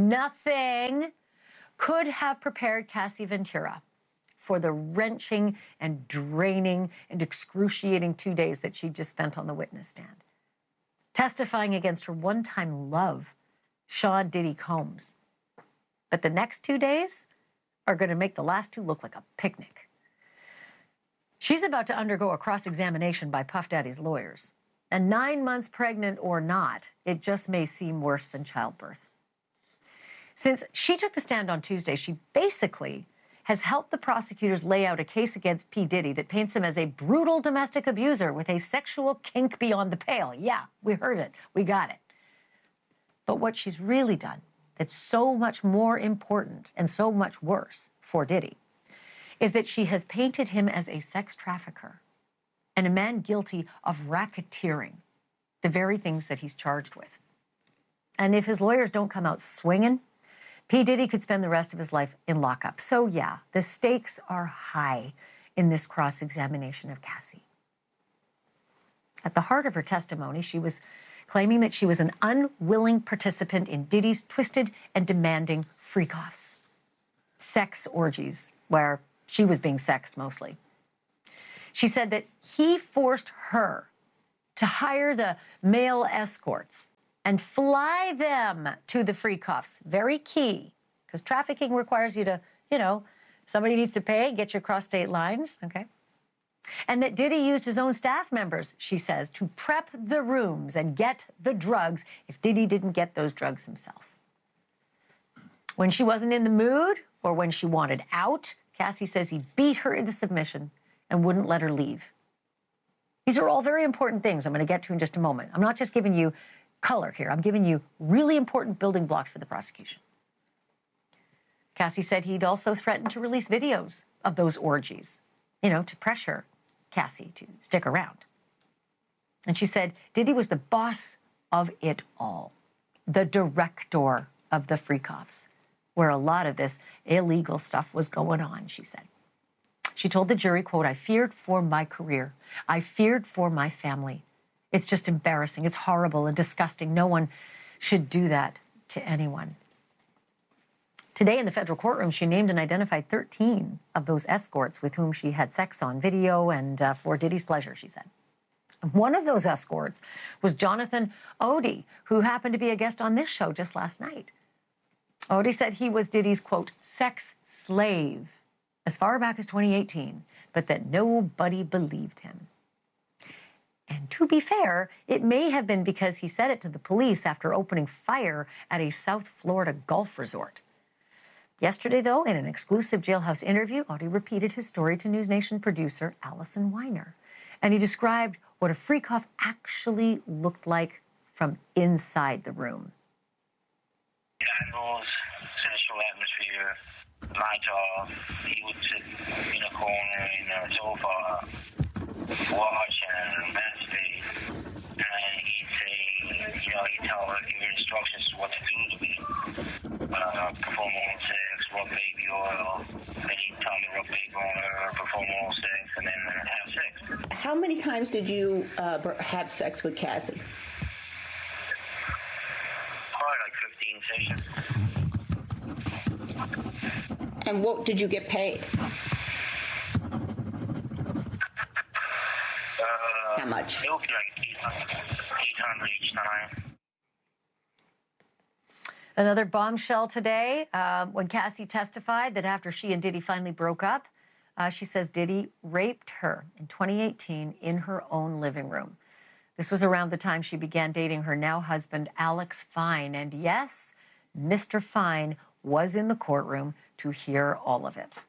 Nothing could have prepared Cassie Ventura for the wrenching and draining and excruciating 2 days that she just spent on the witness stand, testifying against her one-time love, Sean Diddy Combs. But the next 2 days are going to make the last two look like a picnic. She's about to undergo a cross-examination by Puff Daddy's lawyers. And 9 months pregnant or not, it just may seem worse than childbirth. Since she took the stand on Tuesday, she basically has helped the prosecutors lay out a case against P. Diddy that paints him as a brutal domestic abuser with a sexual kink beyond the pale. Yeah, we heard it. We got it. But what she's really done that's so much more important and so much worse for Diddy is that she has painted him as a sex trafficker and a man guilty of racketeering, the very things that he's charged with. And if his lawyers don't come out swinging, P. Diddy could spend the rest of his life in lockup. So yeah, the stakes are high in this cross-examination of Cassie. At the heart of her testimony, she was claiming that she was an unwilling participant in Diddy's twisted and demanding freak-offs, sex orgies, where she was being sexed mostly. She said that he forced her to hire the male escorts and fly them to the freak-offs. Very key, because trafficking requires you to, somebody needs to pay, get you across state lines, okay? And that Diddy used his own staff members, she says, to prep the rooms and get the drugs if Diddy didn't get those drugs himself. When she wasn't in the mood or when she wanted out, Cassie says he beat her into submission and wouldn't let her leave. These are all very important things I'm going to get to in just a moment. I'm not just giving you color here. I'm giving you really important building blocks for the prosecution. Cassie said he'd also threatened to release videos of those orgies, to pressure Cassie to stick around. And she said Diddy was the boss of it all, the director of the freak-offs, where a lot of this illegal stuff was going on, she said. She told the jury, quote, "I feared for my career. I feared for my family. It's just embarrassing. It's horrible and disgusting. No one should do that to anyone." Today in the federal courtroom, she named and identified 13 of those escorts with whom she had sex on video and for Diddy's pleasure, she said. One of those escorts was Jonathan Odie, who happened to be a guest on this show just last night. Odie said he was Diddy's, quote, sex slave as far back as 2018, but that nobody believed him. And to be fair, it may have been because he said it to the police after opening fire at a South Florida golf resort. Yesterday, though, in an exclusive jailhouse interview, Odie repeated his story to NewsNation producer Allison Weiner. And he described what a freak-off actually looked like from inside the room. Candles, sensual atmosphere, lights off. He would sit in a corner in a sofa, watch and masturbate. And he'd say, he'd tell her, give her instructions what to do to me. Perform oral sex, rub baby oil. Then he'd tell me rub baby on her, perform oral sex, and then have sex. How many times did you have sex with Cassie? Probably like 15 sessions. And what did you get paid? How much? It would be like 800 each time. Another bombshell today when Cassie testified that after she and Diddy finally broke up, she says Diddy raped her in 2018 in her own living room. This was around the time she began dating her now husband, Alex Fine. And yes, Mr. Fine was in the courtroom to hear all of it.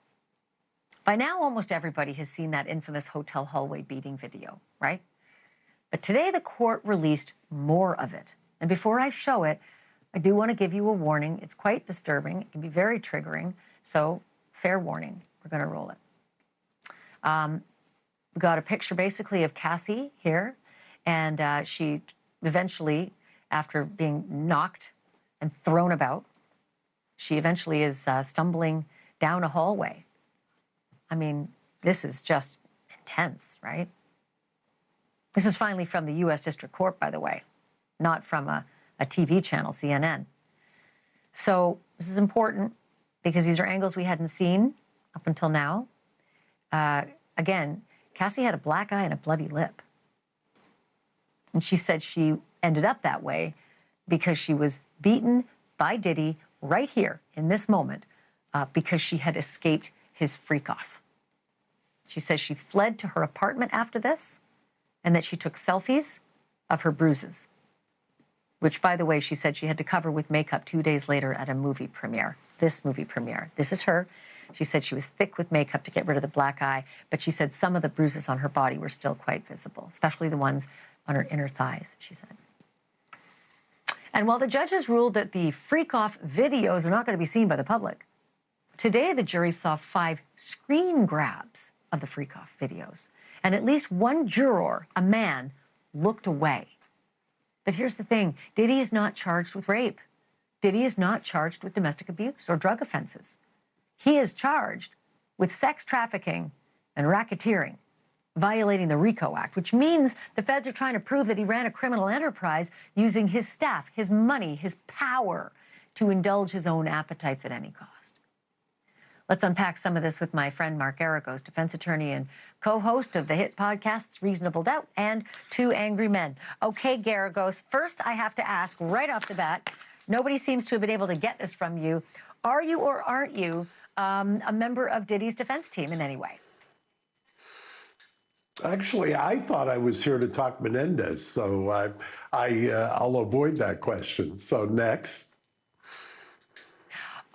By now, almost everybody has seen that infamous hotel hallway beating video, right? But today, the court released more of it. And before I show it, I do want to give you a warning. It's quite disturbing. It can be very triggering. So, fair warning. We're going to roll it. We got a picture, basically, of Cassie here. And she eventually, after being knocked and thrown about, she eventually is stumbling down a hallway. I mean, this is just intense, right? This is finally from the U.S. District Court, by the way, not from a TV channel, CNN. So this is important because these are angles we hadn't seen up until now. Again, Cassie had a black eye and a bloody lip. And she said she ended up that way because she was beaten by Diddy right here in this moment because she had escaped his freak-off. She says she fled to her apartment after this and that she took selfies of her bruises, which, by the way, she said she had to cover with makeup 2 days later at a movie premiere, this movie premiere. This is her. She said she was thick with makeup to get rid of the black eye, but she said some of the bruises on her body were still quite visible, especially the ones on her inner thighs, she said. And while the judges ruled that the freak-off videos are not going to be seen by the public, today the jury saw 5 screen grabs of the freak-off videos. And at least one juror, a man, looked away. But here's the thing. Diddy is not charged with rape. Diddy is not charged with domestic abuse or drug offenses. He is charged with sex trafficking and racketeering, violating the RICO Act, which means the feds are trying to prove that he ran a criminal enterprise using his staff, his money, his power to indulge his own appetites at any cost. Let's unpack some of this with my friend Mark Geragos, defense attorney and co-host of the hit podcasts Reasonable Doubt and Two Angry Men. Okay, Geragos, first I have to ask right off the bat, nobody seems to have been able to get this from you. Are you or aren't you a member of Diddy's defense team in any way? Actually, I thought I was here to talk Menendez, so I'll avoid that question. So next.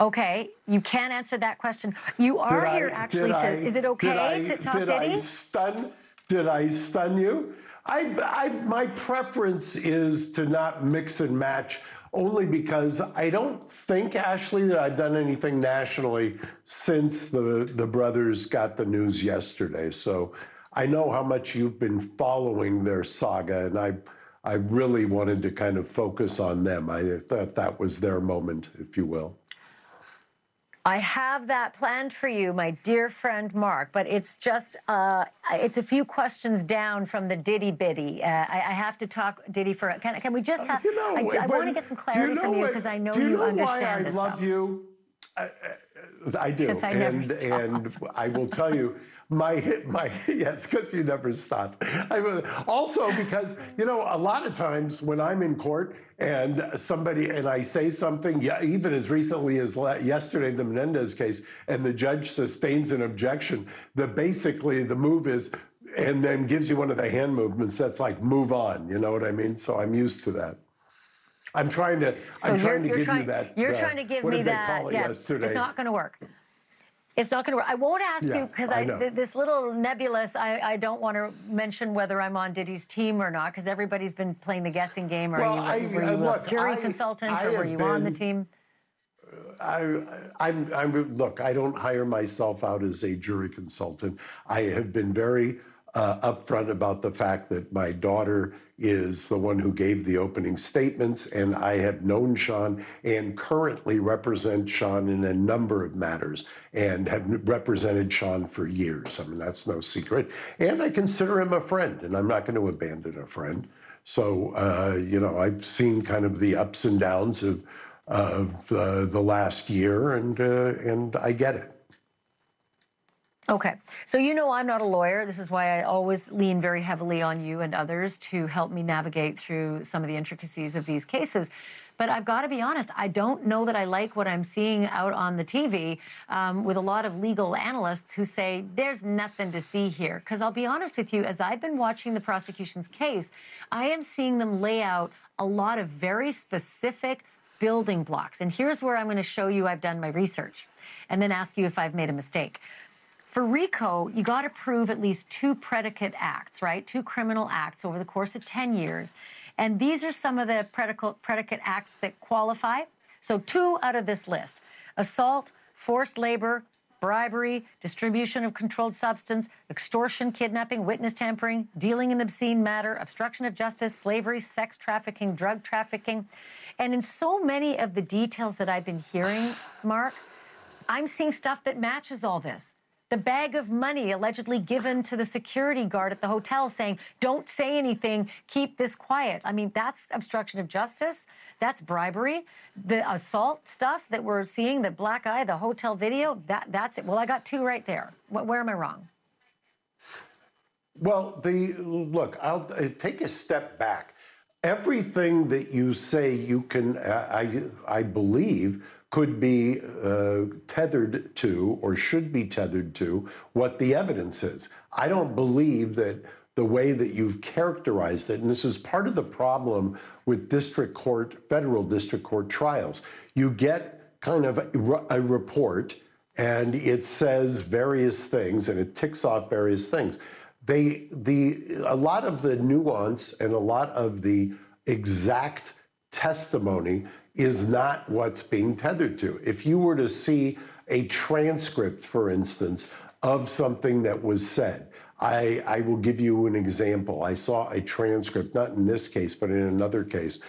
Okay, you can't answer that question. You are here actually to, is it okay to talk Diddy? Did I stun you? My preference is to not mix and match, only because I don't think, Ashleigh, that I've done anything nationally since the brothers got the news yesterday. So I know how much you've been following their saga, and I really wanted to kind of focus on them. I thought that was their moment, if you will. I have that planned for you, my dear friend Mark, but it's just, it's a few questions down from the Diddy Biddy. I have to talk Diddy for, can we just have, I want to get some clarity from you because I know you understand this stuff. Do you know why I love you? I do, and I will tell you, yes, because you never stop. Also because, you know, a lot of times when I'm in court and I say something, even as recently as yesterday, the Menendez case, and the judge sustains an objection, basically the move is, and then gives you one of the hand movements that's like, move on, you know what I mean? So I'm used to that. I'm trying to give you that. You're trying to give me that. Yes, yesterday? It's not going to work. It's not going to work. I won't ask you because this little nebulous, I don't want to mention whether I'm on Diddy's team or not because everybody's been playing the guessing game. Were you a jury consultant or were you on the team? Look, I don't hire myself out as a jury consultant. I have been very upfront about the fact that my daughter is the one who gave the opening statements, and I have known Sean and currently represent Sean in a number of matters and have represented Sean for years. I mean, that's no secret. And I consider him a friend, and I'm not going to abandon a friend. So, you know, I've seen kind of the ups and downs of the last year, and I get it. Okay. So you know I'm not a lawyer. This is why I always lean very heavily on you and others to help me navigate through some of the intricacies of these cases. But I've got to be honest, I don't know that I like what I'm seeing out on the TV with a lot of legal analysts who say there's nothing to see here. Because I'll be honest with you, as I've been watching the prosecution's case, I am seeing them lay out a lot of very specific building blocks. And here's where I'm going to show you I've done my research and then ask you if I've made a mistake. For RICO, you got to prove at least 2 predicate acts, right? 2 criminal acts over the course of 10 years. And these are some of the predicate acts that qualify. So 2 out of this list: assault, forced labor, bribery, distribution of controlled substance, extortion, kidnapping, witness tampering, dealing in obscene matter, obstruction of justice, slavery, sex trafficking, drug trafficking. And in so many of the details that I've been hearing, Mark, I'm seeing stuff that matches all this. The bag of money allegedly given to the security guard at the hotel saying, don't say anything, keep this quiet. I mean, that's obstruction of justice. That's bribery. The assault stuff that we're seeing, the black eye, the hotel video, that's it. Well, I got 2 right there. Where am I wrong? Well, look, I'll take a step back. Everything that you say you can, I believe, could be tethered to or should be tethered to what the evidence is. I don't believe that the way that you've characterized it, and this is part of the problem with federal district court trials. You get kind of a report and it says various things and it ticks off various things. A lot of the nuance and a lot of the exact testimony is not what's being tethered to. If you were to see a transcript, for instance, of something that was said, I will give you an example. I saw a transcript, not in this case, but in another case,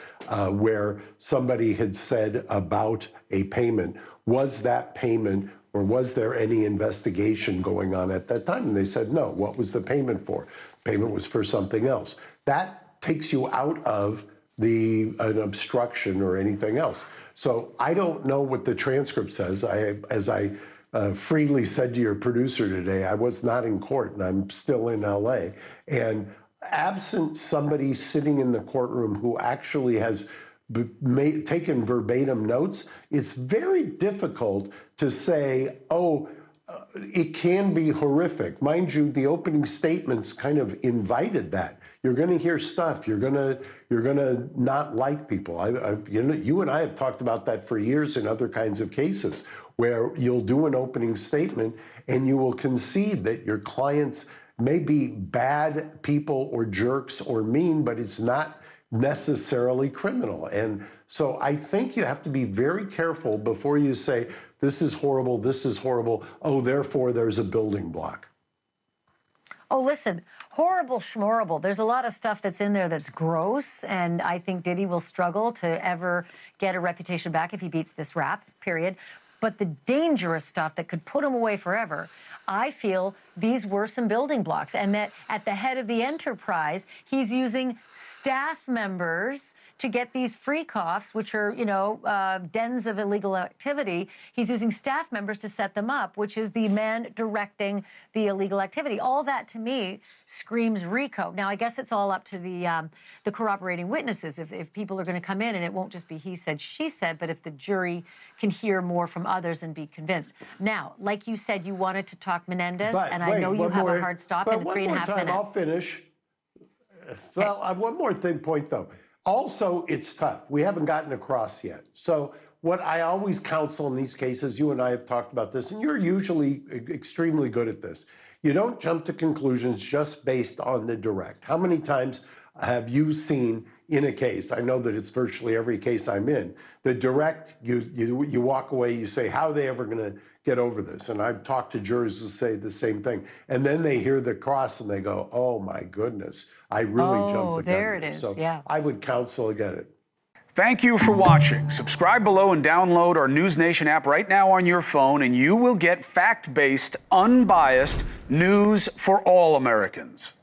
where somebody had said about a payment, was that payment or was there any investigation going on at that time? And they said, no. What was the payment for? Payment was for something else. That takes you out of an obstruction or anything else. So I don't know what the transcript says. As I freely said to your producer today, I was not in court and I'm still in LA. And absent somebody sitting in the courtroom who actually has taken verbatim notes, it's very difficult to say, oh, it can be horrific. Mind you, the opening statements kind of invited that. You're going to hear stuff. You're going to not like people. You and I have talked about that for years in other kinds of cases, where you'll do an opening statement and you will concede that your clients may be bad people or jerks or mean, but it's not necessarily criminal. And so I think you have to be very careful before you say, this is horrible, oh, therefore there's a building block. Oh, listen, horrible schmorrible. There's a lot of stuff that's in there that's gross, and I think Diddy will struggle to ever get a reputation back if he beats this rap, period. But the dangerous stuff that could put him away forever, I feel these were some building blocks, and that at the head of the enterprise, he's using staff members to get these free coughs, which are, dens of illegal activity. He's using staff members to set them up, which is the man directing the illegal activity. All that, to me, screams RICO. Now, I guess it's all up to the corroborating witnesses. If people are going to come in, and it won't just be he said, she said, but if the jury can hear more from others and be convinced. Now, like you said, you wanted to talk Menendez, and I know you have a hard stop in 3.5 minutes. I'll finish. Well, one more point, though. Also, it's tough. We haven't gotten across yet. So what I always counsel in these cases, you and I have talked about this, and you're usually extremely good at this. You don't jump to conclusions just based on the direct. How many times have you seen in a case, I know that it's virtually every case I'm in, the direct, you walk away, you say, how are they ever going to get over this? And I've talked to jurors who say the same thing. And then they hear the cross and they go, oh my goodness, I really jumped the gun. There it is, so yeah. I would counsel against it. Thank you for watching. Subscribe below and download our NewsNation app right now on your phone, and you will get fact-based, unbiased news for all Americans.